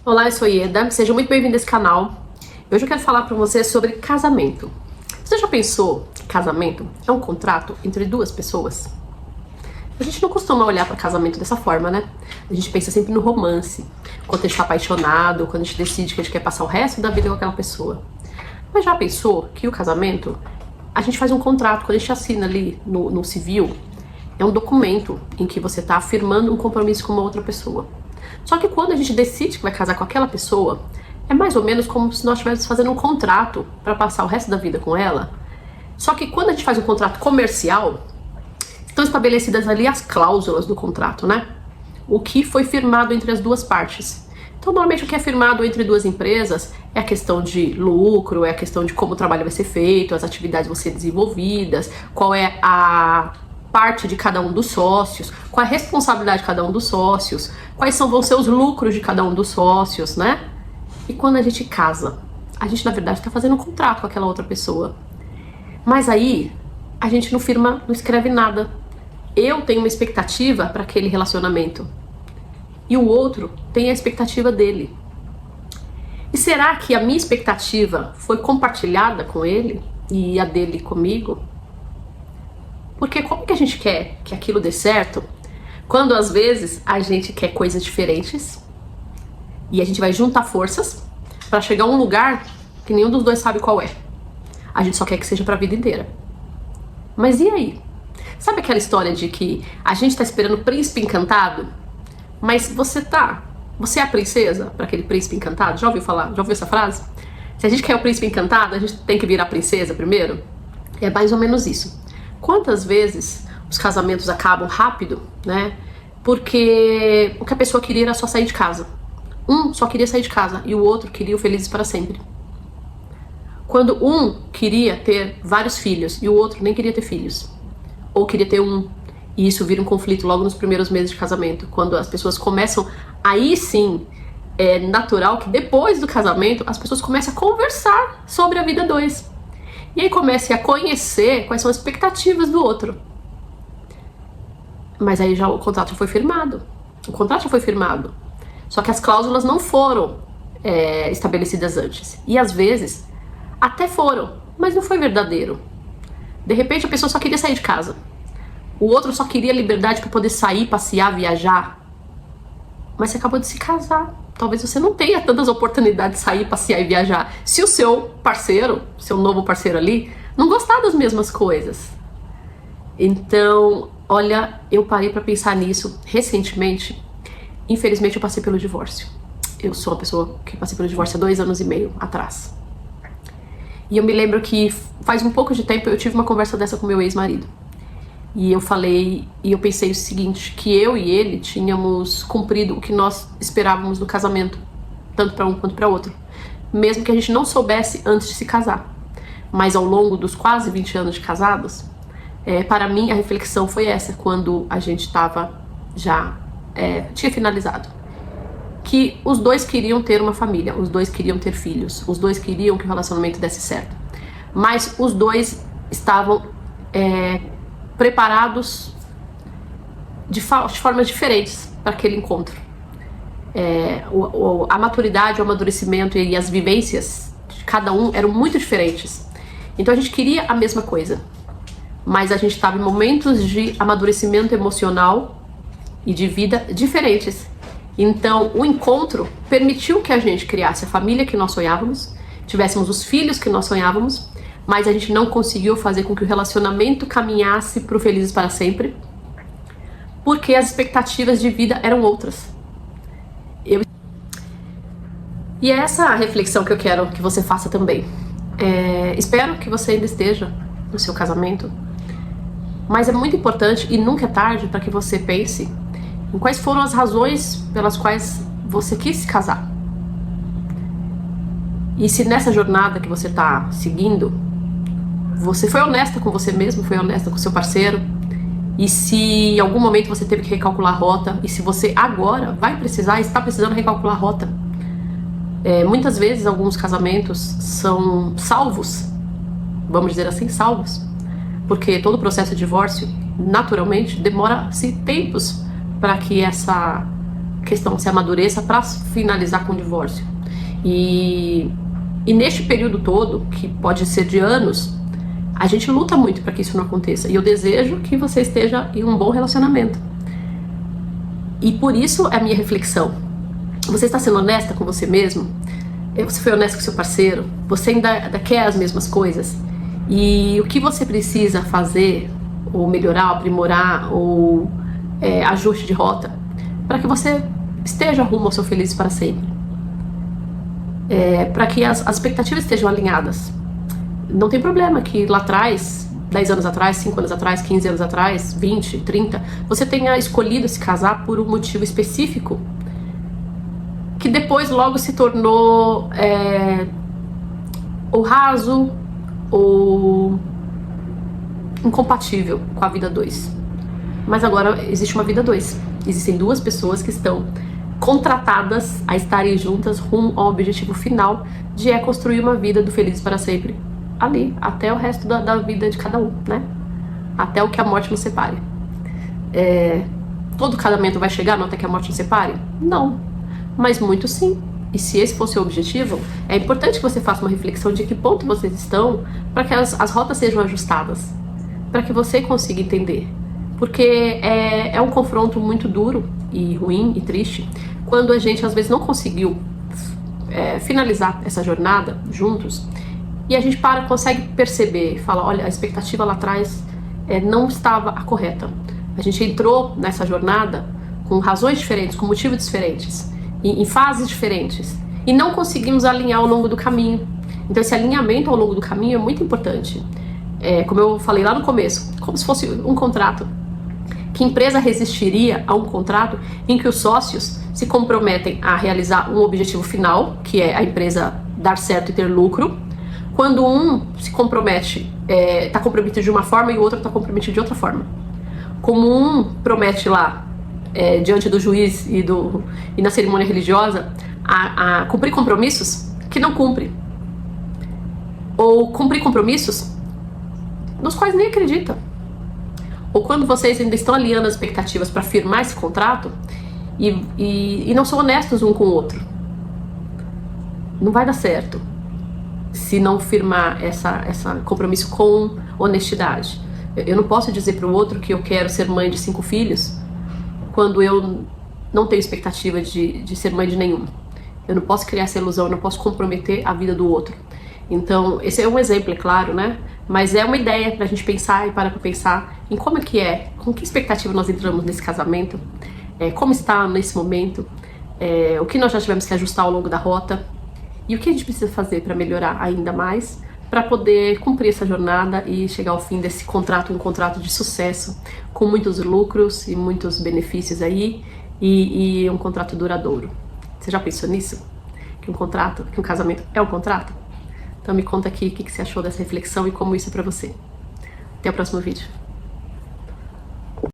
Olá, eu sou Ieda, seja muito bem-vindo a esse canal. Hoje eu quero falar para você sobre casamento. Você já pensou que casamento é um contrato entre duas pessoas? A gente não costuma olhar para casamento dessa forma, né? A gente pensa sempre no romance, quando a gente está apaixonado, quando a gente decide que a gente quer passar o resto da vida com aquela pessoa. Mas já pensou que o casamento, a gente faz um contrato, quando a gente assina ali no civil, é um documento em que você está afirmando um compromisso com uma outra pessoa. Só que quando a gente decide que vai casar com aquela pessoa, é mais ou menos como se nós estivéssemos fazendo um contrato para passar o resto da vida com ela. Só que quando a gente faz um contrato comercial, estão estabelecidas ali as cláusulas do contrato, né? O que foi firmado entre as duas partes. Então, normalmente o que é firmado entre duas empresas é a questão de lucro, é a questão de como o trabalho vai ser feito, as atividades vão ser desenvolvidas, qual é a parte de cada um dos sócios, qual é a responsabilidade de cada um dos sócios, quais vão ser os lucros de cada um dos sócios, né? E quando a gente casa, a gente na verdade está fazendo um contrato com aquela outra pessoa. Mas aí a gente não firma, não escreve nada. Eu tenho uma expectativa para aquele relacionamento e o outro tem a expectativa dele. E será que a minha expectativa foi compartilhada com ele e a dele comigo? Porque como que a gente quer que aquilo dê certo quando às vezes a gente quer coisas diferentes e a gente vai juntar forças para chegar a um lugar que nenhum dos dois sabe qual é. A gente só quer que seja para a vida inteira. Mas e aí? Sabe aquela história de que a gente tá esperando o príncipe encantado, mas você é a princesa para aquele príncipe encantado? Já ouviu falar? Já ouviu essa frase? Se a gente quer o príncipe encantado, a gente tem que virar princesa primeiro? É mais ou menos isso. Quantas vezes os casamentos acabam rápido, né? Porque o que a pessoa queria era só sair de casa. Um só queria sair de casa e o outro queria o felizes para sempre. Quando um queria ter vários filhos e o outro nem queria ter filhos. Ou queria ter um. E isso vira um conflito logo nos primeiros meses de casamento. Quando as pessoas começam, aí sim, é natural que depois do casamento as pessoas comecem a conversar sobre a vida dois. E aí comece a conhecer quais são as expectativas do outro. Mas aí já o contrato já foi firmado. O contrato já foi firmado. Só que as cláusulas não foram estabelecidas antes. E às vezes até foram, mas não foi verdadeiro. De repente a pessoa só queria sair de casa. O outro só queria liberdade para poder sair, passear, viajar. Mas você acabou de se casar. Talvez você não tenha tantas oportunidades de sair, passear e viajar. Se o seu parceiro, seu novo parceiro ali, não gostar das mesmas coisas. Então, olha, eu parei para pensar nisso recentemente. Infelizmente eu passei pelo divórcio. Eu sou uma pessoa que passei pelo divórcio há 2 anos e meio atrás. E eu me lembro que faz um pouco de tempo eu tive uma conversa dessa com meu ex-marido. E eu falei, e eu pensei o seguinte, que eu e ele tínhamos cumprido o que nós esperávamos do casamento, tanto para um quanto para outro. Mesmo que a gente não soubesse antes de se casar. Mas ao longo dos quase 20 anos de casados, para mim a reflexão foi essa, quando a gente estava tinha finalizado. Que os dois queriam ter uma família, os dois queriam ter filhos, os dois queriam que o relacionamento desse certo. Mas os dois estavam preparados de formas diferentes para aquele encontro. A maturidade, o amadurecimento e as vivências de cada um eram muito diferentes. Então a gente queria a mesma coisa, mas a gente estava em momentos de amadurecimento emocional e de vida diferentes. Então o encontro permitiu que a gente criasse a família que nós sonhávamos, tivéssemos os filhos que nós sonhávamos, mas a gente não conseguiu fazer com que o relacionamento caminhasse para o felizes para sempre, porque as expectativas de vida eram outras. E é essa a reflexão que eu quero que você faça também. Espero que você ainda esteja no seu casamento, mas é muito importante e nunca é tarde para que você pense em quais foram as razões pelas quais você quis se casar. E se nessa jornada que você está seguindo, você foi honesta com você mesmo, foi honesta com seu parceiro, e se em algum momento você teve que recalcular a rota, e se você agora está precisando recalcular a rota. Muitas vezes alguns casamentos são salvos, vamos dizer assim, salvos, porque todo o processo de divórcio naturalmente demora-se tempos para que questão se amadureça para finalizar com o divórcio. E neste período todo, que pode ser de anos, a gente luta muito para que isso não aconteça. E eu desejo que você esteja em um bom relacionamento. E por isso é a minha reflexão. Você está sendo honesta com você mesmo? Você foi honesto com seu parceiro? Você ainda quer as mesmas coisas? E o que você precisa fazer, ou melhorar, aprimorar, ou ajuste de rota, para que você esteja rumo ao seu feliz para sempre? Para que as expectativas estejam alinhadas. Não tem problema que lá atrás, 10 anos atrás, 5 anos atrás, 15 anos atrás, 20, 30, você tenha escolhido se casar por um motivo específico, que depois logo se tornou ou raso ou incompatível com a vida 2. Mas agora existe uma vida 2. Existem duas pessoas que estão contratadas a estarem juntas rumo ao objetivo final de construir uma vida do feliz para sempre ali, até o resto da vida de cada um, né? Até o que a morte nos separe. Todo casamento vai chegar até que a morte nos separe? Não, mas muito sim. E se esse for o seu objetivo, é importante que você faça uma reflexão de que ponto vocês estão, para que as rotas sejam ajustadas, para que você consiga entender. Porque é um confronto muito duro e ruim e triste quando a gente às vezes não conseguiu finalizar essa jornada juntos, e a gente consegue perceber e fala, olha, a expectativa lá atrás não estava a correta. A gente entrou nessa jornada com razões diferentes, com motivos diferentes, em fases diferentes, e não conseguimos alinhar ao longo do caminho. Então esse alinhamento ao longo do caminho é muito importante. Como eu falei lá no começo, como se fosse um contrato. Que empresa resistiria a um contrato em que os sócios se comprometem a realizar um objetivo final, que é a empresa dar certo e ter lucro, quando um se compromete, está comprometido de uma forma e o outro está comprometido de outra forma? Como um promete lá, diante do juiz e na cerimônia religiosa, a cumprir compromissos que não cumpre, ou cumprir compromissos nos quais nem acredita. Ou quando vocês ainda estão alinhando as expectativas para firmar esse contrato e não são honestos um com o outro. Não vai dar certo se não firmar essa compromisso com honestidade. Eu não posso dizer para o outro que eu quero ser mãe de 5 filhos quando eu não tenho expectativa de ser mãe de nenhum. Eu não posso criar essa ilusão, eu não posso comprometer a vida do outro. Então, esse é um exemplo, é claro, né? Mas é uma ideia pra gente pensar e parar pra pensar em como com que expectativa nós entramos nesse casamento, como está nesse momento, o que nós já tivemos que ajustar ao longo da rota e o que a gente precisa fazer para melhorar ainda mais, para poder cumprir essa jornada e chegar ao fim desse contrato, um contrato de sucesso, com muitos lucros e muitos benefícios aí, e um contrato duradouro. Você já pensou nisso? Que um casamento é um contrato? Então me conta aqui o que você achou dessa reflexão e como isso é pra você. Até o próximo vídeo.